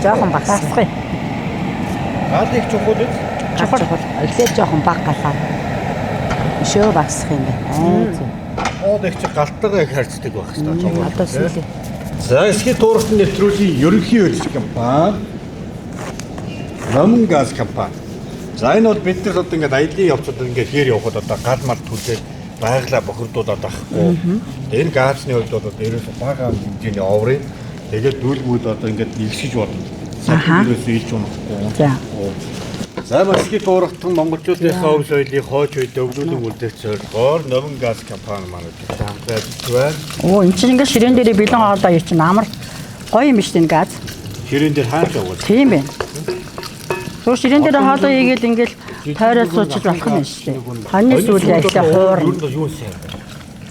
Жохон басгай. Гаалыг чухал үз. Чухал. Эхлээд жоохон баг галаа. Өшөө багсах юм байна. Оо их чи галтайгаа их харьцдаг байх хэрэгтэй. Одоо сүүлээ. За эсхий тууралт нэвтрүүлгийн ерөнхий баримт компани Номон газ компани. За энэ бол бид нар одоо ингээд аялын явцад ингээд хээр явхад одоо гал мал түлээд байглаа бохирдуулаад байхгүй. Энэ газны хувьд бол ерөөсө бага хэмжээний оврын тэгээд дүүлгүүд одоо ингээд нэгсэж болно. Сахилээс илж унахгүй. За. За масгид дуурахтан монголчуудынхаа өв соёлыг хойч үед өвлүүлэн үлдэх зорилгоор Номон газ компани маань хамтран ажиллаж байна. Оо энэ чинь ингээд ширээн дээр бэлэн хоолоо юу чинь амар гоё юм биш энэ газ. Ширээн дээр хааж яваад. Тийм байна. Түр ширээн дээр хоолоо ийгээл ингээд тойроод суучих болох юм шүү дээ. Хоньны сүүл яашаа хуур. Юу нь юу сайн.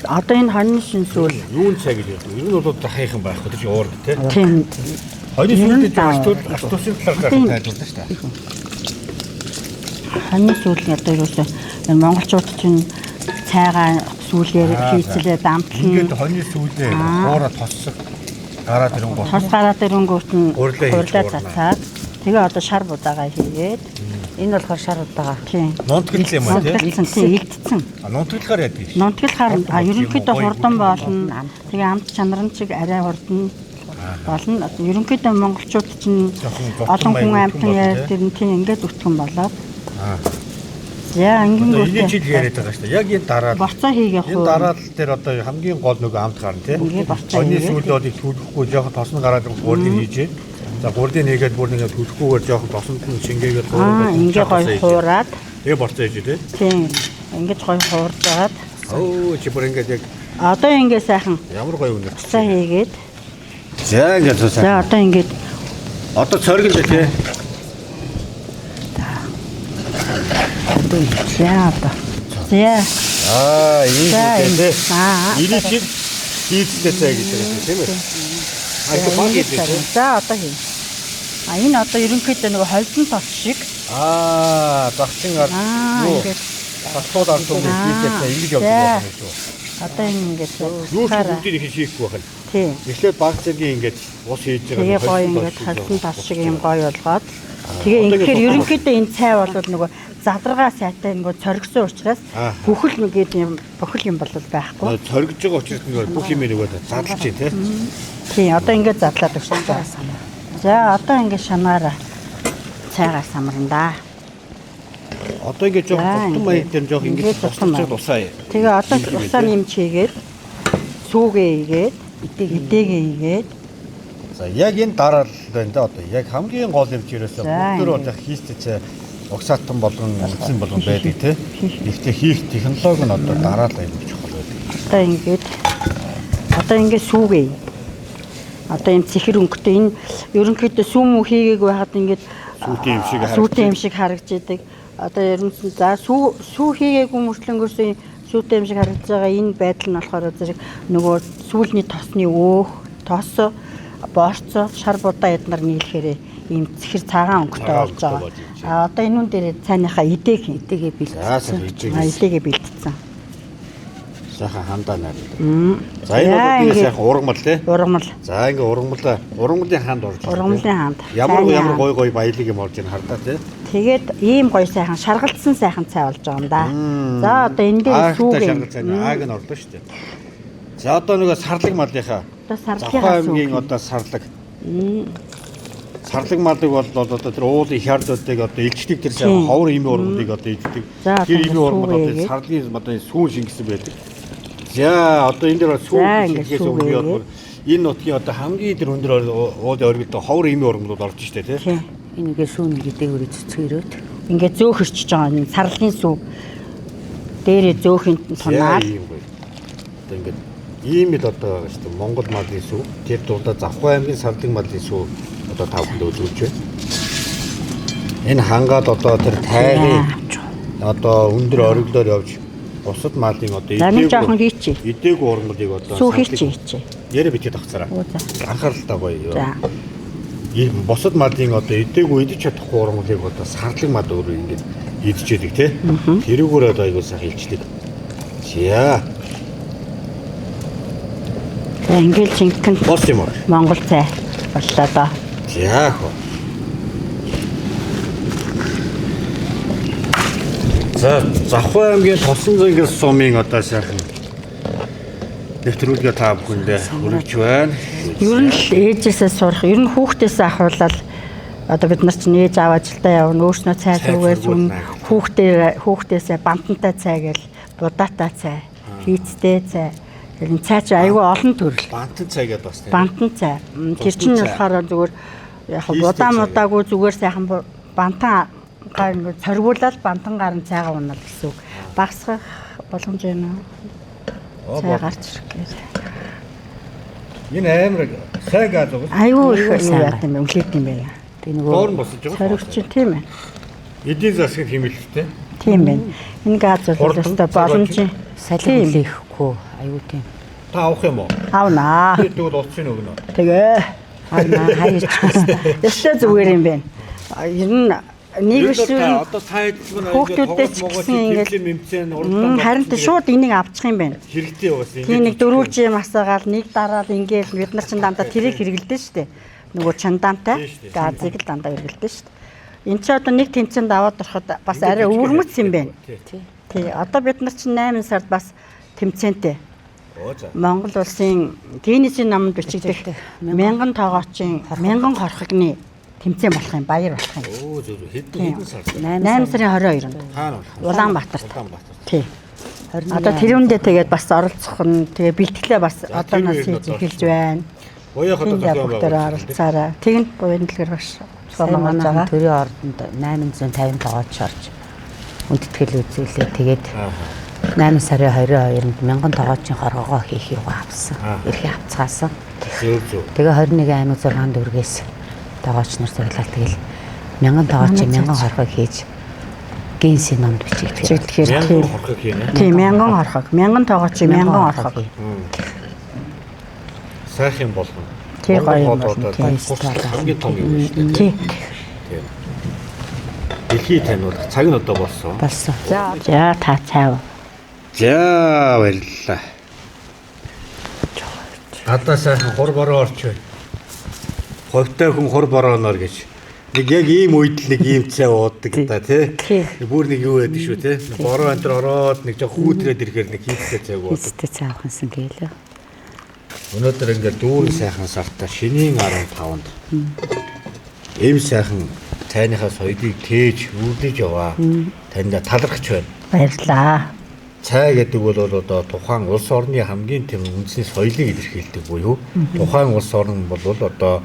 Одоо энэ хоньны шин сүүл. Юу нь цай гэж ярьдаг. Ер нь бол хайхан байх гэдэг чинь уур тий. Тийм. Хоньны сүүлд астуусын талаар тайлбарлаа шүү дээ. Хоньны сүүл одоо юусаа энэ монголчууд чинь цайгаа сүүлээр хийцлээ дамтлан. Ингээд хоньны сүүлээ хуураа тоссог гараад ирэнгүүт. Тос гараад ирэнгүүт нь Хурлаа цацаад тэгээ одоо шар будаагаа хийгээд Энэ болохоор шар удаага. тийм. Нунтгал юм аа тий. Нунтгалсан илдсэн. Нунтгалахаар яадаг юм. Нунтгалахаар ерөнхийдөө хурдан болно. Тэгээ амт чанар нь чиг арай хурдан болно. Ерөнхийдөө монголчууд чинь олон хүн амтан яриад тэр нь тийм ингээд зүтгэн болоод. Яа Энэ ингээд жил яриад байгаа шүү дээ. Яг энэ дараад борцоо хийгээ энэ дараад дээр одоо хамгийн гол нөгөө амт гарна тий. Хоньны сүүлд бол төлөхгүй жоохон тосно гараад гурдын хийжээ. За гурдын хийгээд бүр нэг төлөхгүйгээр жоохон тосонд нь шингээгээд ингээ гоё хуураад тэгээ борцоо хийж тий. тийм ингэж гоё хуураад Оо чи бүр ингээд яг одоо ингээ сайхан ямар гоё үнэ. цаа хийгээд За ингээд за сайн. одоо ингээд Одоо цоргил дээ тий. за одоо за Энэ тий. аа Энэ чи хийцтэй цай гэж байгаа тийм ээ. Аа баг хийдэг. за одоо хий. Энэ одоо ерөнхийдөө нөгөө холдон тос шиг Загчин гар юу ингээд тасууд ардуу хийдэг цай ингэж явдаг юм шүү. одоо энэ ингээд Юу ч бүгдийг их хийхгүй байх. тийм Эхлээд баг зэргийн ингээд ус хийж тэгээ гоё ингээд холдон тос шиг юм гоё болгоод тэгээ ингээд ерөнхийдөө энэ цай бол нөгөө задаргаа сайтай нөгөө цоргисон учраас бүхэл нэгэд юм бүхэл юм бол байхгүй. цоргиж байгаа учраас нэг бүх юм нөгөө задлж тий. Тийм одоо ингээд задлаад өгсөн. За одоо ингээд шанаараа цайгаа самрандаа. Одоо ингээд жоох тутам маяг дээр жоох ингээд тусалж тусаа. Тэгээ одоо усаа нэмч хийгээд сүүгээ хийгээд идэгээ хийгээд За яг энэ дараал байна да одоо яг хамгийн гол юм чи ерөөсөө бүгдөө бол яг хийстэй угсаатан болгон үлдсэн болгон байдаг тий. Гэхдээ хийх технологи нь одоо дараал аягүй чухал байдаг. Одоо ингээд сүүгээ. Одоо энэ цэхэр өнгөтэй энэ ерөнхийдөө сүүм үү хийгээгүй байхад ингээд сүүтэй юм шиг харагдж идэг. Одоо ерөнхийдөө за сүү хийгээгүй мөртлөнгөөс сүүтэй юм шиг харагдаж байгаа энэ байдал нь болохоор зэрэг нөгөө сүүлний тосны өөх, тос, борцоо, шар будаа эднэр нийлэхээр ийм цэхэр цагаан өнгөтэй болж байгаа. Одоо энэ үн дээр цайныхаа идэгээ бэлтсэн. Идэгээ бэлтсэн. Сайхан хандаа найр. За энэ бол сайхан ургамал тий. Ургамал. За ингээ ургамлын хаанд орж байна. Ургамлын хаанд. Ямар гой баялаг юм орж ийн хардаа тий. Тэгээд ийм гоё сайхан шаргалцсан сайхан цай болж байгаа юм да. За одоо энэ дээр сүүгээ ааг нь орлоо шүү дээ. За одоо нөгөө сарлаг малынхаа. Одоо сарлыгаа аймгийн одоо сарлаг. Сарлаг малыг бол одоо тэр уулын хярдуудыг одоо илчдэг тэр сайхан ховор имийн ургамлыг одоо илчдэг. Тэр имийн ургамл одоо сарлгийн одоо сүүн шингэсэн байдаг. За одоо энэ дээр сүүн шингээс өмнө бол энэ нутгийн одоо хамгийн тэр өндөр уулын оргилд ховор имийн ургамлууд орж штэ тий. Энийгээ сүүн гэдэг үрээ цэцгэрөөд ингээд зөөхөрч байгаа энэ сарлгийн сүү дээрээ зөөхөнд тунаал. Одоо ингээд ийм л одоо байгаа шүү дээ. Монгол малын сүү. Тэр дулаа Завхай аймгийн Сарлаг малын сүү одоо тавханд үзүүлж байна. Энэ хангаад одоо тэр тайрын одоо өндөр ориглоор явж бусад малын одоо идээг ургамлыг одоо сүү хийчихээ. Ярэ битээ тагцараа. Анхааралтай гоё. Ийм бусад малын одоо идээгүй идэж чадахгүй ургамлыг одоо Сарлаг мал өөрөө ингээд идэж яадаг тий. Тэрүүгээр одоо аягүй сайхан илчдэг. За Ингээл жинхэнэ бос юм уу? Монгол цай боллоо доо. Яг уу. За Завхай аймгийн Тосон зангар сумын одоо сайхан нэвтрүүлгээ та бүхэндээ хүргэж байна. Ер нь л ээжээсээ сурах, ер нь хүүхдээсээ ахуулаад Одоо бид нар чинь ээж аав ажилдаа явна, өөрснөө цай суугаас үн хүүхдээсээ бантантай цай гэл будаатай цай, хийцтэй цай. Энэ цай чи аюу олон төрөл. Бантан цай гэдэг бас тийм. Бантан цай. Тэр чинь болохоор зүгээр яг удаагүй зүгээр сайхан бантан гар ингээд цоргуулаад бантан гарын цайгаа унаад гэсэн үг. Багсгах боломж байна уу? Цай гарч ирэх гээ. Энэ амар сайн газ уу? Аюу их юу яат юм бэ? Үлээд юм байна. Тэг нөгөө доор нь босож байгаа. Цоргч тийм ээ. Эдийн засгийн хэмэлттэй. Тийм байна. Энэ газ бол өстой боломж салхи үлээхгүй аюу тийм. Та авах юм уу? Аавнаа. Тэгвэл уцын өгнө. Тэгээ. Аавнаа хайж Өстой зүгээр юм байна. Ер нь нэг биш одоо та хэлбэр хүүхдүүдтэй ч гэсэн ингээд мэмцэн уралдаан харин ч шууд энийг авчих юм байна. хэрэгтэй байсан. Тийм нэг дөрвөлж юм асаагаал нэг дараад ингээд бид нар ч дандаа тэрийг хэрэгэлдэж штэ. Нөгөө чандаантай газыг л дандаа хэрэгэлдэж штэ. Энд чи одоо нэг тэмцээнд аваад ороход бас арай өвөрмөц юм байна. Тий. Одоо бид нар чи 8 сард бас тэмцээнтэй. Монгол улсын Гиннесийн номонд бичигдэх 1000 тоогоочийн 1000 хорхогны тэмцээн болох юм, баяр болох юм. Оо зөв хэдэн сар? 8 сарын 22-нд. Хаана болох? Улаанбаатарт. Тий. Одоо тэрүүндээ тэгээд бас оролцох нь тэгээ бэлтгэлээ бас одооноос хийж эхэлж байна. Боёо хотод зохион байгуулалт оролцоорой. Тэгнь буян дэлгэр багш. Манай төрийн ордонд 850 тоогооч орж үндэтгэл үзүүлээ. Тэгээд 8 сарын 22-нд 1000 тоогоочийн хоргоогоо хийх юм авсан. Эрхээ авцгаасан. Тэгээ 21 аймаг 6 дүүргээс тоогооч нар цуглаад тэгэл 1000 тоогоочийн 1000 хорхог хийж Гиннесийн номд бичигдэхээр тийм 1000 хорхог 1000 тоогоочийн 1000 хорхог сайхан болно. Тий гоё юм болно. Хамгийн том юм шүү дээ. Тий. Дэлхий таниулах цаг нь одоо болсон. Болсон. За та цаав. За баярлалаа. Одоо сайхан хур бороо орч байна. Ховтой хүн хур борооноор гэж. Нэг яг ийм үед л нэг ийм цай ууддаг та тий. Бүр нэг юу байдаг шүү тий. Бороо энэ ороод нэг жоо хүүтрээд ирэхээр нэг хийцтэй цайг ууддаг. Хийцтэй цай авахсан гэлээ. Өнөөдөр ингээд дүүрэн сайхан сартаа шинийн 15-нд ийм сайхан цайныхаа соёлыг тээж үрдэж яваа. Танд талархаж байна. Баярлалаа. Цай гэдэг бол одоо тухайн улс орны хамгийн том үндэсний соёлыг илэрхийлдэг буюу тухайн улс орн бол одоо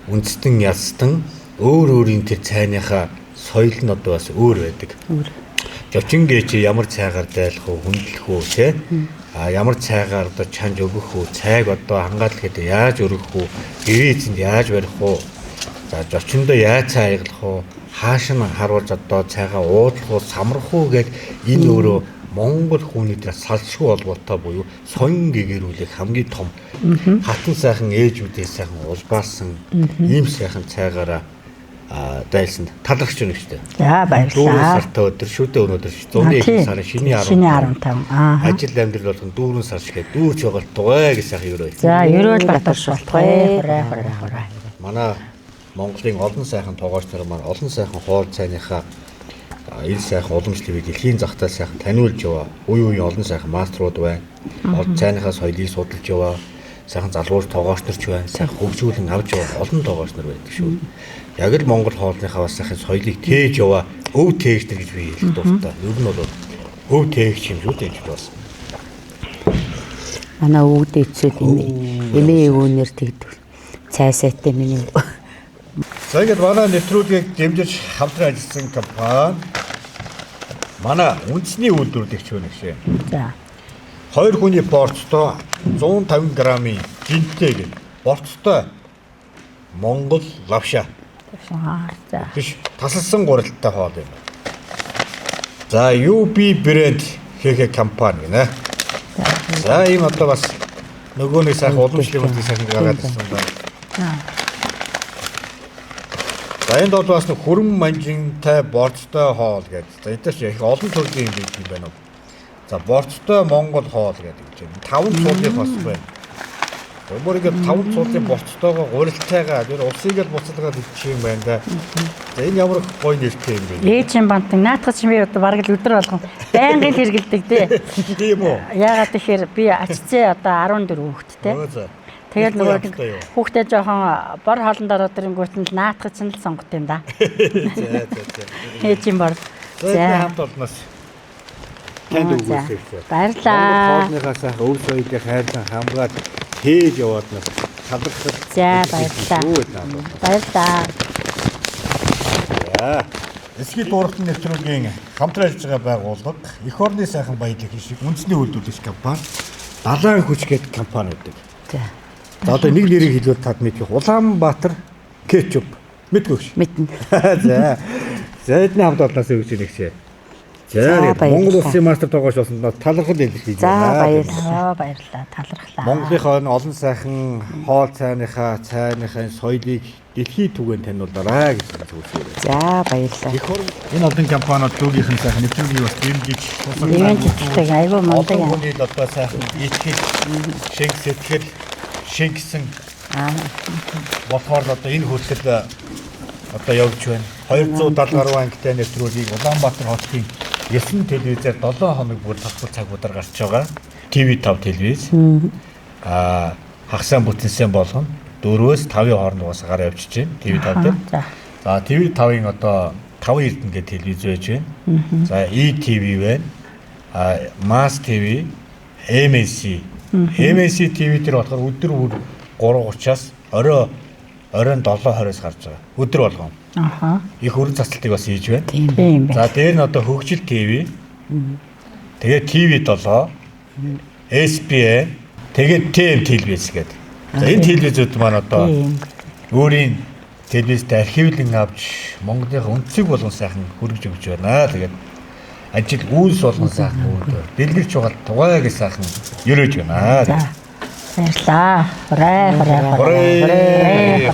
үндэстэн ялстан өөр өөрийн тэр цайныхаа соёл нь одоо бас өөр байдаг. Жочин гээч ямар цайгаар дайлах уу, хүндлэх үү те? А ямар цайгаар одоо чанж өгөх үү, цайг одоо хангаалахад яаж өргөх үү, гэрээцэнд яаж барих уу? За жочиндоо яаж цай аяглах уу, хааш нь харуулж одоо цайгаа уудлах уу, самрах уу гэд энэ өөрөө Монгол хүмүүнийдээ салшгүй холбоотой буюу соён гэгэрүүлэх хамгийн том хатан сайхан ээжүүдээс сайхан улбаарсан ийм сайхан цайгаараа дайлсан талархж байна шүү дээ. За баярлалаа. Сартай өдөр шүү дээ өнөөдөр 101 сарын шиний 15. Ажил амьдрал болгон дүүрэн сар шигээ дүүрч байгаа тугай гэж сайхан ерөө. За ерөөл батарш болтгой. Хураа. Манай Монголын олон сайхан тоогооч нар маань олон сайхан хоол цайныхаа энэ сайхан уламжлалыг дэлхийн захтай сайхан таниулж яваа. Үе үеийн олон сайхан маструуд байна. Олон цайныхаа соёлыг судалж яваа. Сайхан залгуур тоогооч нар ч байна. Сайхан хөгжүүлэн авч яваа олон тоогооч нар байдаг шүү. Яг л Монгол хоолныхаа бас сайхан соёлыг тээж яваа. Өв тээгчдэр гэж би хэлэх дуртай. Ер нь бол өв тээгч юм шүү дээ бас. Манай өвгд эцүүд эмээ өвөнөр тэгдэг. Цай сайтай миний. За ингээд манай нэвтрүүлгийг дэмжиж хамтран ажилласан компани манай үндэсний үйлдвэрлэгч байна гэшээ. За. 2 хүний порцтой 150 г-ийн жинтэй гэх порцтой Монгол лавша. За. Биш тасалсан гурилттай хоол юм. За UB брэнд хийх компани гинэ. За ийм одоо бас нөгөө нэг сайхан уламжлалын сайхан гаргаад ирсэн байна. За энд бол бас хөрөн манжинтай борцтой хоол гэдэг. За эдгээр чинь их олон төрлийн юм байна. За борцтой Монгол хоол гэдэг юм. 5 цуулын бас байна. Өөрөөр 5 цуулын борцтойгоо гурилтайгаа тэр улсыг л буцалгаад идчих юм байна да. За энэ ямар гоё нэртэй юм бэ? Ээжийн бантан наатгач би одоо бараг л өдөр болгон байнгын хэрэгэлдэг дээ. Тийм үү? Яагаад тэгэхээр би ачцээ одоо 14 хүүхэдтэй. Тэгэл нөгөө хүүхдээ жоохон бор хоолнд ороод ирэнгүүт нь наатах чинь л сонгот юм да. Хээж юм бол. За хамт олноос танд үгүйсэй. Баярлаа. Хоолныхаас өв соёлыг хайрлан хамгаад тээж яваад нас талархал. За баярлаа. Баярлаа. За эсгий дуурхтан нэвтрүүлгийн хамтран ажиллаж байгаа байгууллага эх орны сайхан баялаг шиг үндэсний үйлдвэрлэгч компани Далайн хүч гэдэг компани үүдэг. За. За одоо нэг нэрийг хэлвэл тад мэдэх Улаанбаатар кетчуп мэдгүй ш. Мэднэ. За. За эдний хамт олноос өгч нэгшээ. За Монгол Улсын мастер тоглож болсон талархал илэрхийлж байна. За баярлалаа. Талархлаа. Монголынхоо олон сайхан хоол цайныхаа соёлыг дэлхийд түгээн таниулаарай гэж зөвшөөрөв. За баярлалаа. Энэ олон компаниуд дүүгийнхэн сайхан нэвтрүүлгийг бас дэмжиж тусалдаг айгүй мундаг юм. Хүний одоо сайхан итгэл, шинг сэтгэл, шингэсэн болохоор одоо энэ хүртэл одоо явж байна. 270 гаруй ангитай нэвтрүүлгийг Улаанбаатар хотын 9 телевизээр 7 хоног бүр татвар цагуудаар гарч байгаа. TV5 телевиз. Хагасаа бүтэнсэн болгоно 4-5 хооронд гараа явчихж байна. TV5 дээр. За TV5-ын одоо 5 Эрдэнэ гэх телевиз байж байна. За ETV байна. Mass TV, MSC. MSC TV дээр болохоор өдөр бүр 3:30-аас оройн 7:20-с гарч байгаа. Өдөр болгон. Их өрн цацалтыг бас хийж байна. Тийм байна. За дээр нь одоо хөгжил ТV. Тэгээд TV7, SBN, тэгээд TM телевиз гэдэг. За энэ телевизүүд маань одоо өөрийн телевизтэй архивлан авч Монголынхаа үндэсийг болгон сайхан хүргэж өгч байна. Тэгээд ажил үйлс болгон сайхан үүдээ. Дэлгэрч байгаа тугайг сайхан ерөөж байна. За баярлаа. Хүрээ.